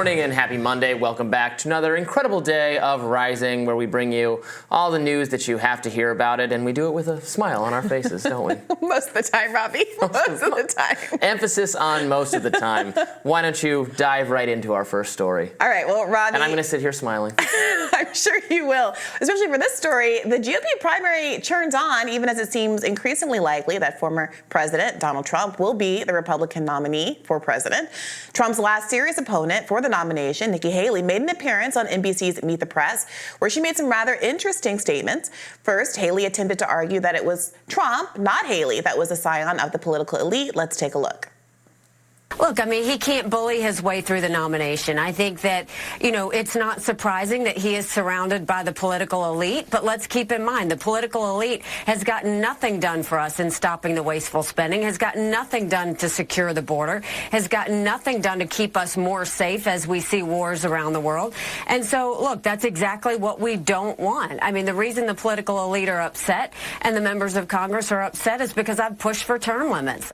morning and happy Monday. Welcome back to another incredible day of Rising, where we bring you all the news that you have to hear about it, and we do it with a smile on our faces, don't we? Most of the time, Robby. Most of the time. Emphasis on most of the time. Why don't you dive right into our first story? All right, well, Robby. And I'm going to sit here smiling. I'm sure you will. Especially for this story, the GOP primary churns on, even as it seems increasingly likely that former President Donald Trump will be the Republican nominee for president. Trump's last serious opponent for the nomination, Nikki Haley, made an appearance on NBC's Meet the Press, where she made some rather interesting statements. First, Haley attempted to argue that it was Trump, not Haley, that was a scion of the political elite. Let's take a look. Look, I mean, he can't bully his way through the nomination. I think that, it's not surprising that he is surrounded by the political elite. But let's keep in mind, the political elite has gotten nothing done for us in stopping the wasteful spending, has gotten nothing done to secure the border, has gotten nothing done to keep us more safe as we see wars around the world. And so, look, that's exactly what we don't want. I mean, the reason the political elite are upset and the members of Congress are upset is because I've pushed for term limits.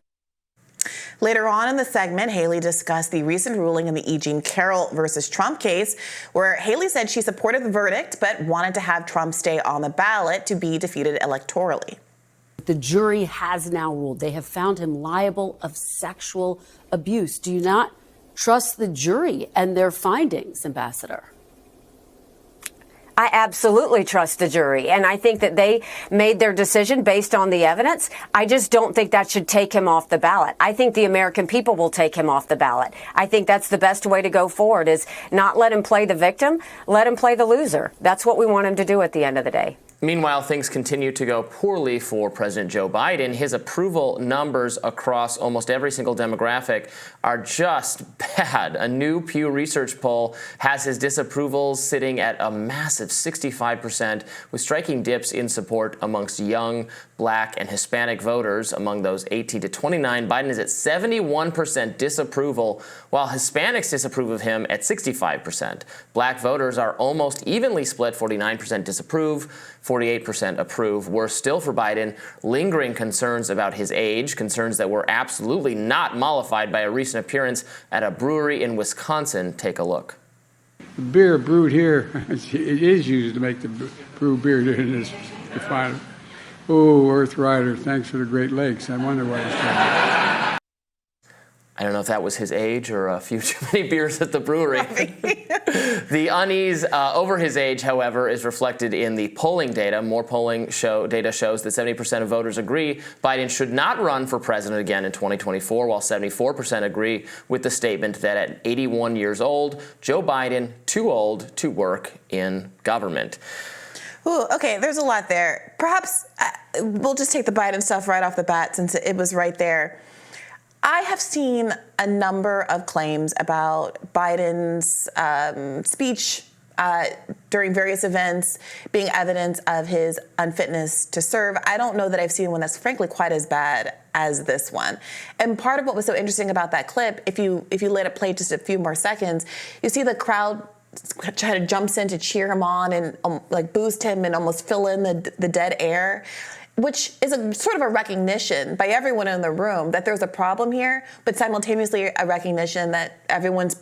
Later on in the segment, Haley discussed the recent ruling in the E. Jean Carroll versus Trump case, where Haley said she supported the verdict but wanted to have Trump stay on the ballot to be defeated electorally. The jury has now ruled. They have found him liable of sexual abuse. Do you not trust the jury and their findings, Ambassador? I absolutely trust the jury, and I think that they made their decision based on the evidence. I just don't think that should take him off the ballot. I think the American people will take him off the ballot. I think that's the best way to go forward, is not let him play the victim, let him play the loser. That's what we want him to do at the end of the day. Meanwhile, things continue to go poorly for President Joe Biden. His approval numbers across almost every single demographic are just bad. A new Pew Research poll has his disapprovals sitting at a massive 65%, with striking dips in support amongst young, Black, and Hispanic voters. Among those 18 to 29, Biden is at 71% disapproval, while Hispanics disapprove of him at 65%. Black voters are almost evenly split, 49% disapprove, 48% approve. Worse still for Biden, lingering concerns about his age, concerns that were absolutely not mollified by a recent appearance at a brewery in Wisconsin. Take a look. The beer brewed here, it is used to make the brew beer in this refinery. Oh, Earth Rider, thanks for the Great Lakes. I wonder what it's called. I don't know if that was his age or a few too many beers at the brewery. The unease over his age, however, is reflected in the polling data. More polling data shows that 70% of voters agree Biden should not run for president again in 2024, while 74% agree with the statement that at 81 years old, Joe Biden too old to work in government. Ooh, okay, there's a lot there. Perhaps we'll just take the Biden stuff right off the bat, since it was right there. I have seen a number of claims about Biden's speech during various events being evidence of his unfitness to serve. I don't know that I've seen one that's frankly quite as bad as this one. And part of what was so interesting about that clip, if you let it play just a few more seconds, you see the crowd kind of jumps in to cheer him on and boost him and almost fill in the dead air, which is a sort of a recognition by everyone in the room that there's a problem here, but simultaneously a recognition that everyone's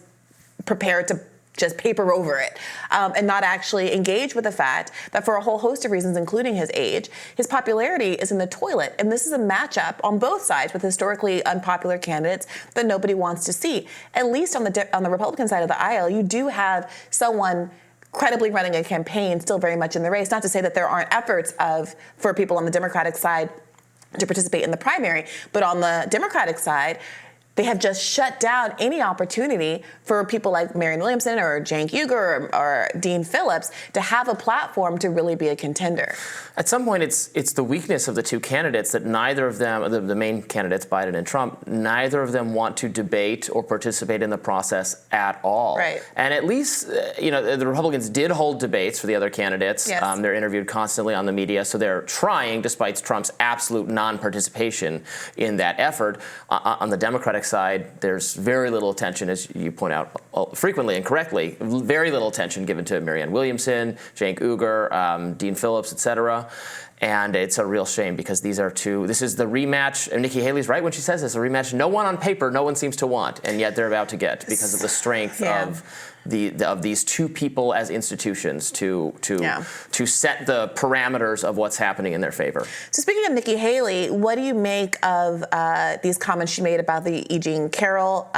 prepared to just paper over it and not actually engage with the fact that for a whole host of reasons, including his age, his popularity is in the toilet. And this is a matchup on both sides with historically unpopular candidates that nobody wants to see. At least on the Republican side of the aisle, you do have someone credibly running a campaign still very much in the race. Not to say that there aren't efforts for people on the Democratic side to participate in the primary, but on the Democratic side, they have just shut down any opportunity for people like Marianne Williamson or Cenk Uygur or Dean Phillips to have a platform to really be a contender. At some point, it's the weakness of the two candidates that neither of them, the main candidates, Biden and Trump, neither of them want to debate or participate in the process at all. Right. And at least, the Republicans did hold debates for the other candidates. Yes. They're interviewed constantly on the media, so they're trying, despite Trump's absolute non-participation in that effort. On the Democratic side, there's very little attention, as you point out frequently and correctly, very little attention given to Marianne Williamson, Cenk Uygur, Dean Phillips, et cetera. And it's a real shame because this is the rematch, and Nikki Haley's right when she says this, a rematch no one on paper, no one seems to want, and yet they're about to get because of the strength of these two people as institutions to set the parameters of what's happening in their favor. So speaking of Nikki Haley, what do you make of these comments she made about the E. Jean Carroll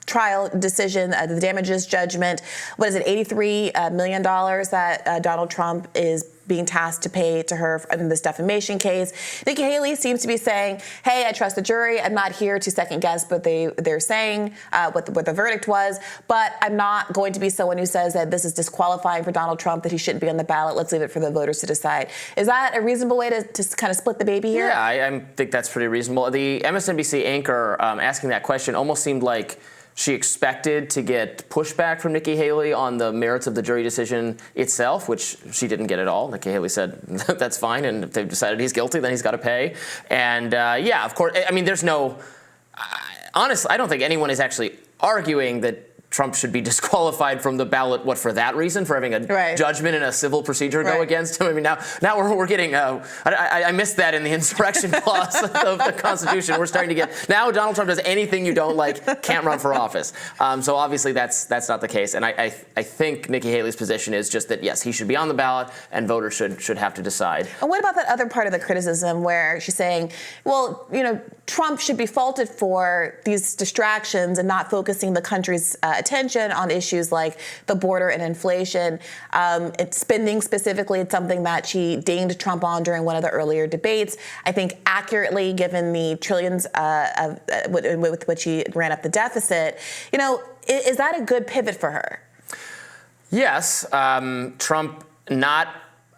trial decision, the damages judgment? What is it, $83 million that Donald Trump is being tasked to pay to her in this defamation case? Nikki Haley seems to be saying, hey, I trust the jury. I'm not here to second guess what they're saying, what the verdict was, but I'm not going to be someone who says that this is disqualifying for Donald Trump, that he shouldn't be on the ballot. Let's leave it for the voters to decide. Is that a reasonable way to kind of split the baby here? Yeah, I think that's pretty reasonable. The MSNBC anchor asking that question almost seemed like she expected to get pushback from Nikki Haley on the merits of the jury decision itself, which she didn't get at all. Nikki Haley said, that's fine, and if they've decided he's guilty, then he's got to pay. And yeah, of course, I mean, honestly, I don't think anyone is actually arguing that Trump should be disqualified from the ballot, for that reason, for having a judgment in a civil procedure go against him. I mean, now we're getting, I missed that in the insurrection clause of the Constitution. We're starting to get, now Donald Trump does anything you don't like, can't run for office. So obviously that's not the case. And I think Nikki Haley's position is just that, yes, he should be on the ballot and voters should have to decide. And what about that other part of the criticism where she's saying, well, Trump should be faulted for these distractions and not focusing the country's attention on issues like the border and inflation. It's spending specifically. It's something that she dinged Trump on during one of the earlier debates. I think accurately, given the trillions with which he ran up the deficit. Is that a good pivot for her? Yes. Trump not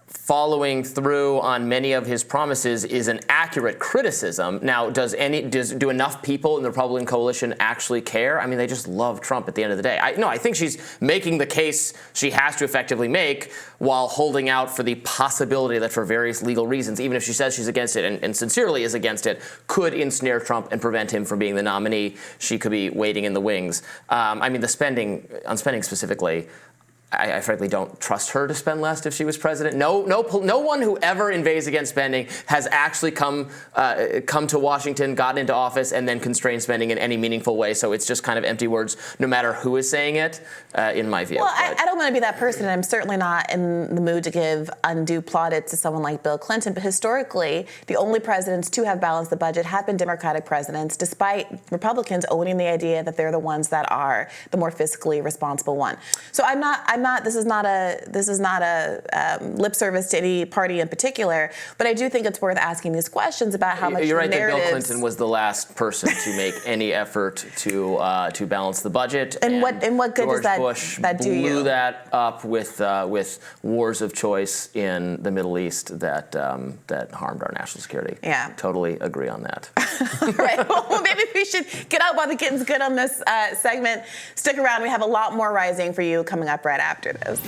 following through on many of his promises is an accurate criticism. Now, do enough people in the Republican coalition actually care? I mean, they just love Trump at the end of the day. I think she's making the case she has to effectively make while holding out for the possibility that for various legal reasons, even if she says she's against it and sincerely is against it, could ensnare Trump and prevent him from being the nominee. She could be waiting in the wings. I mean, on spending specifically, I frankly don't trust her to spend less if she was president. No one who ever inveighs against spending has actually come to Washington, gotten into office, and then constrained spending in any meaningful way. So it's just kind of empty words, no matter who is saying it, in my view. Well, I don't want to be that person, and I'm certainly not in the mood to give undue plaudits to someone like Bill Clinton. But historically, the only presidents to have balanced the budget have been Democratic presidents, despite Republicans owning the idea that they're the ones that are the more fiscally responsible one. So this is not a lip service to any party in particular, but I do think it's worth asking these questions about how much. You're right that Bill Clinton was the last person to make any effort to balance the budget. And what good George does Bush that do you? Blew that up with wars of choice in the Middle East that harmed our national security. Yeah, totally agree on that. Right. Well, maybe we should get out while the getting's good on this segment. Stick around. We have a lot more rising for you coming up right after this.